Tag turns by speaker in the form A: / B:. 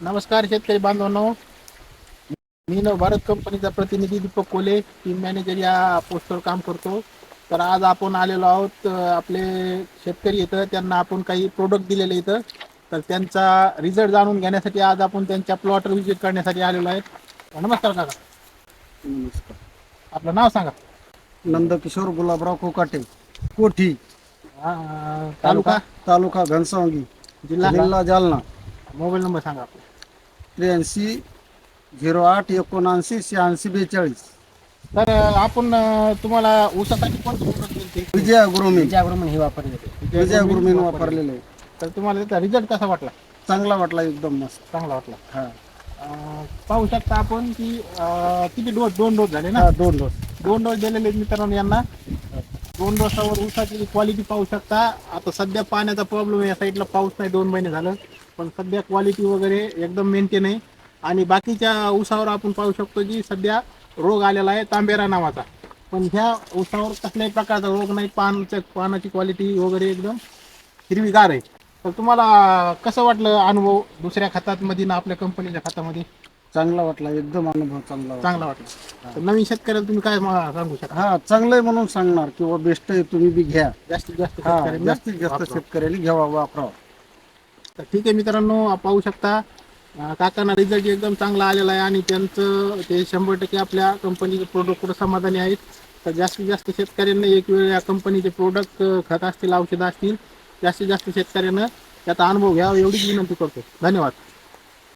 A: नमस्कार शेतकरी बांधवांनो. मी भारत कंपनीचा प्रतिनिधी दीपक कोले, टीम मॅनेजर या पोस्टवर काम करतो. तर आज आपण आलेलो आहोत. आपले शेतकरी इथं त्यांना आपण काही प्रोडक्ट दिलेले इथं, तर त्यांचा रिझल्ट जाणून घेण्यासाठी आज आपण त्यांच्या प्लॉटवर व्हिजिट करण्यासाठी आलेलो आहे. नमस्कार काका.
B: नमस्कार.
A: आपलं नाव सांगा.
B: नंदकिशोर गुलाबराव कोकाटे, कोठी,
A: तालुका,
B: तालुका घनसावंगी,
A: जिल्हा,
B: जिल्हा जालना.
A: मोबाईल नंबर सांगा आपला.
B: 8308798642.
A: तर आपण तुम्हाला ऊसासाठी कोणतं प्रोडक्ट दिले?
B: विजया गुरुमीन
A: हे वापरले.
B: विजया गुरुमीन वापरलेलं आहे.
A: तर तुम्हाला त्याचा रिझल्ट कसा वाटला?
B: चांगला वाटला, एकदम मस्त.
A: चांगला वाटला.
B: हा
A: पाहू शकता आपण की किती डोस, 2 डोस झाले ना?
B: हा, 2 डोस.
A: 2 डोस दिलेले आहेत मित्रांनो यांना. 2 डोसावर ऊसाची क्वालिटी पाहू शकता. आता सध्या पाण्याचा प्रॉब्लेम आहे, या साईडला पाऊस नाही, 2 महिने झालं, पण सध्या क्वालिटी वगैरे एकदम मेंटेन आहे. आणि बाकीच्या ऊसावर आपण पाहू शकतो की सध्या रोग आलेला आहे, तांबेरा नावाचा. पण ह्या ऊसावर कसल्याही प्रकारचा रोग नाही. पानाची क्वालिटी वगैरे एकदम हिरवीगार आहे. तर तुम्हाला कसं वाटलं अनुभव दुसऱ्या खतामध्ये ना आपल्या कंपनीच्या खतामध्ये?
B: चांगला वाटला, एकदम अनुभव चांगला वाटला.
A: चांगला वाटला. तर नवीन शेतकऱ्याला तुम्ही काय सांगू शकता?
B: हा, चांगलं आहे म्हणून सांगणार किंवा बेस्ट आहे, तुम्ही बी घ्या.
A: जास्तीत जास्त
B: हा,
A: शेतकऱ्यांना
B: जास्तीत जास्त
A: वापरावं.
B: शेतकऱ्यांनी घ्यावा, वापरावा.
A: तर ठीक आहे मित्रांनो, पाहू शकता काकांना रिझल्ट एकदम चांगला आलेला आहे आणि त्यांचं ते 100% आपल्या कंपनीचे प्रोडक्टवर समाधानी आहेत. तर जास्तीत जास्त शेतकऱ्यांना एक वेळ या कंपनीचे प्रोडक्ट, खत असतील, औषधं असतील, जास्तीत जास्त शेतकऱ्यांना त्याचा अनुभव घ्यावा एवढीच विनंती करतो. धन्यवाद.